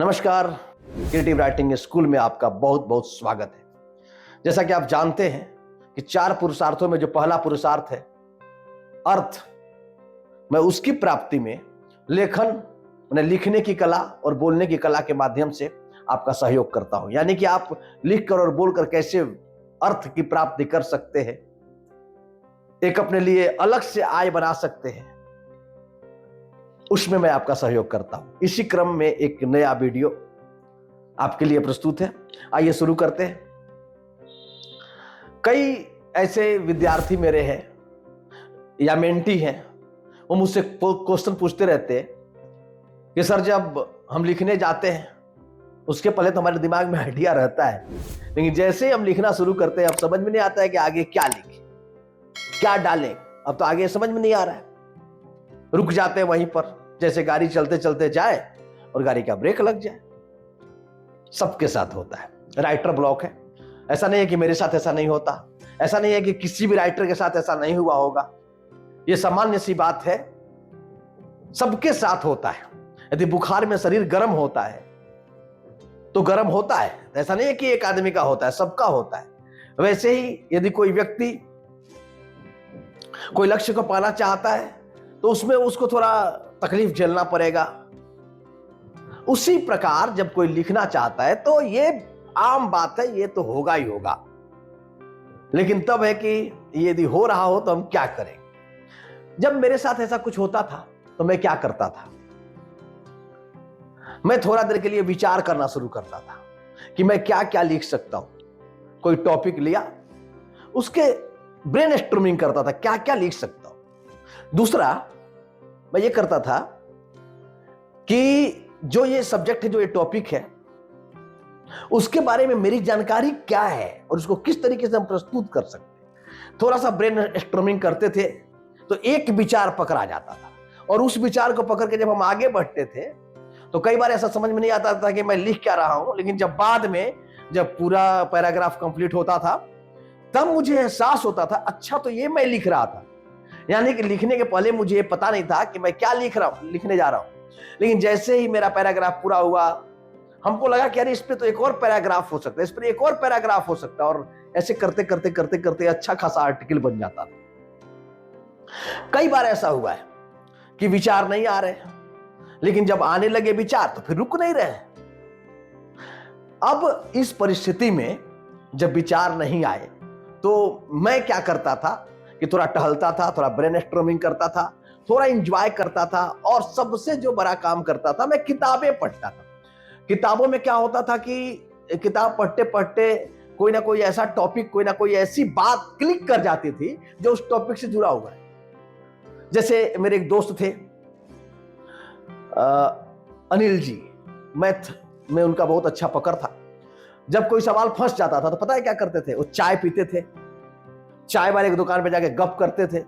नमस्कार। Creative writing school में आपका बहुत बहुत स्वागत है। जैसा कि आप जानते हैं कि 4 पुरुषार्थों में जो पहला पुरुषार्थ है अर्थ, मैं उसकी प्राप्ति में लेखन लिखने की कला और बोलने की कला के माध्यम से आपका सहयोग करता हूं। यानी कि आप लिखकर और बोलकर कैसे अर्थ की प्राप्ति कर सकते हैं, एक अपने लिए अलग से आय बना सकते हैं, उसमें मैं आपका सहयोग करता हूं। इसी क्रम में एक नया वीडियो आपके लिए प्रस्तुत है। आइए शुरू करते हैं। कई ऐसे विद्यार्थी मेरे हैं या मेंटी हैं, वो मुझसे क्वेश्चन पूछते रहते हैं कि सर जब हम लिखने जाते हैं उसके पहले तो हमारे दिमाग में आइडिया रहता है, लेकिन जैसे ही हम लिखना शुरू करते हैं अब समझ में नहीं आता है कि आगे क्या लिखें, क्या डालें। अब तो आगे समझ में नहीं आ रहा है, रुक जाते हैं वहीं पर, जैसे गाड़ी चलते चलते जाए और गाड़ी का ब्रेक लग जाए। सबके साथ होता है, राइटर ब्लॉक है। ऐसा नहीं है कि मेरे साथ ऐसा नहीं होता, ऐसा नहीं है कि किसी भी राइटर के साथ ऐसा नहीं हुआ होगा। यह सामान्य सी बात है, सबके साथ होता है। यदि बुखार में शरीर गर्म होता है तो गर्म होता है, ऐसा नहीं है कि एक आदमी का होता है, सबका होता है। वैसे ही यदि कोई व्यक्ति कोई लक्ष्य को पाना चाहता है तो उसमें उसको थोड़ा तकलीफ झेलना पड़ेगा। उसी प्रकार जब कोई लिखना चाहता है तो ये आम बात है, ये तो होगा ही होगा। लेकिन तब है कि यदि हो रहा हो तो हम क्या करें। जब मेरे साथ ऐसा कुछ होता था तो मैं क्या करता था, मैं थोड़ा देर के लिए विचार करना शुरू करता था कि मैं क्या क्या लिख सकता हूं। कोई टॉपिक लिया, उसके ब्रेन स्टॉर्मिंग करता था, क्या क्या लिख सकता हूं। दूसरा मैं ये करता था कि जो ये सब्जेक्ट है, जो ये टॉपिक है, उसके बारे में मेरी जानकारी क्या है और उसको किस तरीके से हम प्रस्तुत कर सकते हैं। थोड़ा सा ब्रेन स्टॉर्मिंग करते थे तो एक विचार पकड़ा जाता था, और उस विचार को पकड़ के जब हम आगे बढ़ते थे तो कई बार ऐसा समझ में नहीं आता था कि मैं लिख क्या रहा हूं। लेकिन जब बाद में जब पूरा पैराग्राफ कंप्लीट होता था तब मुझे एहसास होता था, अच्छा तो ये मैं लिख रहा था। यानी कि लिखने के पहले मुझे ये पता नहीं था कि मैं क्या लिखने जा रहा हूं। लेकिन जैसे ही मेरा पैराग्राफ पूरा हुआ, हमको लगा कि यार इस पे तो एक और पैराग्राफ हो सकता है, इस पे एक और पैराग्राफ हो सकता है, और ऐसे करते करते करते करते अच्छा खासा आर्टिकल बन जाता था। कई बार ऐसा हुआ है कि विचार नहीं आ रहे, लेकिन जब आने लगे विचार तो फिर रुक नहीं रहे। अब इस परिस्थिति में जब विचार नहीं आए तो मैं क्या करता था कि थोड़ा टहलता था, थोड़ा ब्रेन स्टॉर्मिंग करता था, थोड़ा एंजॉय करता था, और सबसे जो बड़ा काम करता था, मैं किताबें पढ़ता था। किताबों में क्या होता था कि किताब पढ़ते पढ़ते कोई ना कोई ऐसा टॉपिक, कोई ना कोई ऐसी बात क्लिक कर जाती थी जो उस टॉपिक से जुड़ा हुआ है। जैसे मेरे एक दोस्त थे अनिल जी, मैथ में उनका बहुत अच्छा पकड़ था। जब कोई सवाल फंस जाता था तो पता है क्या करते थे, वो चाय पीते थे, चाय वाले की दुकान पे जाके गप करते थे,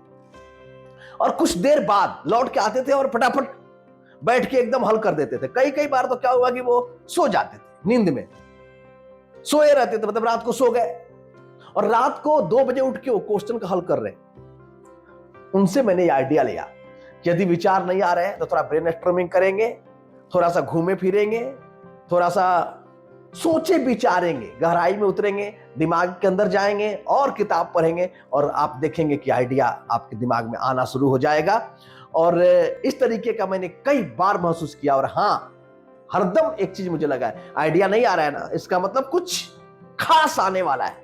और कुछ देर बाद लौट के आते थे और फटाफट बैठ के एकदम हल कर देते थे। कई कई बार तो क्या हुआ कि वो सो जाते थे, नींद में सोए रहते थे, मतलब रात को सो गए और रात को 2 बजे उठ के वो क्वेश्चन का हल कर रहे। उनसे मैंने ये आइडिया लिया कि यदि विचार नहीं आ रहे हैं तो थोड़ा ब्रेन स्टॉर्मिंग करेंगे, थोड़ा सा घूमे फिरेंगे, थोड़ा सा सोचे विचारेंगे, गहराई में उतरेंगे, दिमाग के अंदर जाएंगे और किताब पढ़ेंगे, और आप देखेंगे कि आइडिया आपके दिमाग में आना शुरू हो जाएगा। और इस तरीके का मैंने कई बार महसूस किया। और हाँ, हरदम एक चीज मुझे लगा है, आइडिया नहीं आ रहा है ना, इसका मतलब कुछ खास आने वाला है,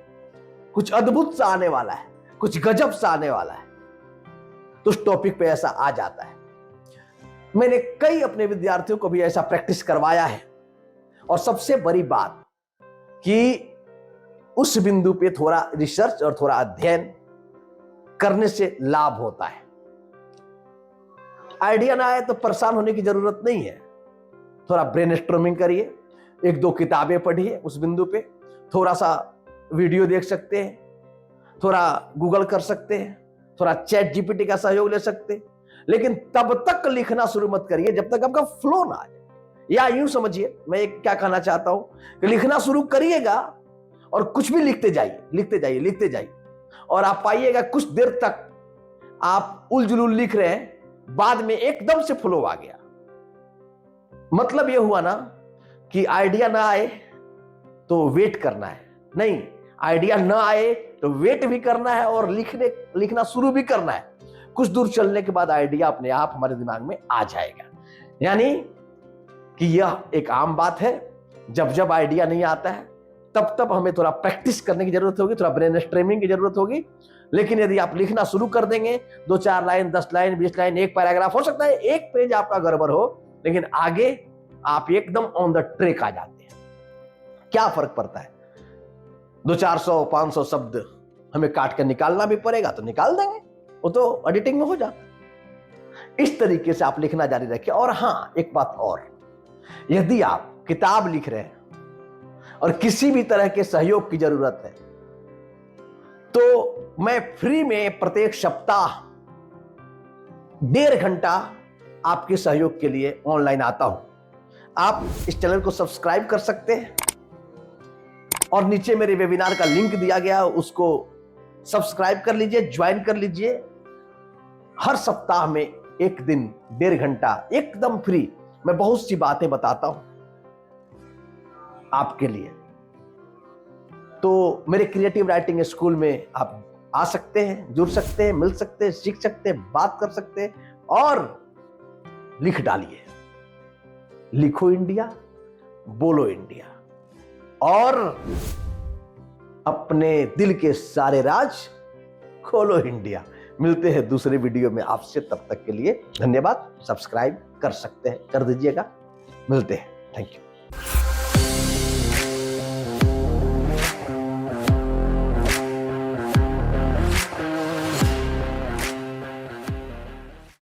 कुछ अद्भुत सा आने वाला है, कुछ गजब सा आने वाला है। तो उस टॉपिक पे ऐसा आ जाता है। मैंने कई अपने विद्यार्थियों को भी ऐसा प्रैक्टिस करवाया है। और सबसे बड़ी बात कि उस बिंदु पे थोड़ा रिसर्च और थोड़ा अध्ययन करने से लाभ होता है। आइडिया ना आए तो परेशान होने की जरूरत नहीं है, थोड़ा ब्रेनस्टॉर्मिंग करिए, 1-2 किताबें पढ़िए, उस बिंदु पे थोड़ा सा वीडियो देख सकते हैं, थोड़ा गूगल कर सकते हैं, थोड़ा चैट जीपीटी का सहयोग ले सकते हैं। लेकिन तब तक लिखना शुरू मत करिए जब तक आपका फ्लो ना आ जाए। या यूं समझिए, मैं एक क्या कहना चाहता हूं कि लिखना शुरू करिएगा और कुछ भी लिखते जाइए, लिखते जाइए, लिखते जाइए, और आप पाइएगा कुछ देर तक आप उलझुल लिख रहे हैं, बाद में एकदम से फ्लो आ गया। मतलब यह हुआ ना कि आइडिया ना आए तो वेट करना है, नहीं, आइडिया ना आए तो वेट भी करना है और लिखना शुरू भी करना है। कुछ दूर चलने के बाद आइडिया अपने आप हमारे दिमाग में आ जाएगा। यानी कि यह एक आम बात है, जब जब आइडिया नहीं आता है तब तब हमें थोड़ा प्रैक्टिस करने की जरूरत होगी, थोड़ा ब्रेन स्ट्रीमिंग की जरूरत होगी। लेकिन यदि आप लिखना शुरू कर देंगे, 2-4 लाइन, 10 लाइन, 20 लाइन, एक पैराग्राफ, हो सकता है एक पेज आपका गड़बड़ हो, लेकिन आगे आप एकदम ऑन द ट्रैक आ जाते हैं। क्या फर्क पड़ता है, 200-400, 500 शब्द हमें काट कर निकालना भी पड़ेगा तो निकाल देंगे, वो तो एडिटिंग में हो जाता। इस तरीके से आप लिखना जारी रखें। और हाँ, एक बात और, यदि आप किताब लिख रहे हैं और किसी भी तरह के सहयोग की जरूरत है तो मैं फ्री में प्रत्येक सप्ताह 1.5 घंटा आपके सहयोग के लिए ऑनलाइन आता हूं। आप इस चैनल को सब्सक्राइब कर सकते हैं और नीचे मेरे वेबिनार का लिंक दिया गया है, उसको सब्सक्राइब कर लीजिए, ज्वाइन कर लीजिए। हर सप्ताह में एक दिन 1.5 घंटा एकदम फ्री मैं बहुत सी बातें बताता हूं आपके लिए। तो मेरे क्रिएटिव राइटिंग स्कूल में आप आ सकते हैं, जुड़ सकते हैं, मिल सकते हैं, सीख सकते हैं, बात कर सकते हैं और लिख डालिए। लिखो इंडिया, बोलो इंडिया और अपने दिल के सारे राज खोलो इंडिया। मिलते हैं दूसरे वीडियो में आपसे, तब तक के लिए धन्यवाद। सब्सक्राइब कर सकते हैं, कर दीजिएगा। मिलते हैं, थैंक यू।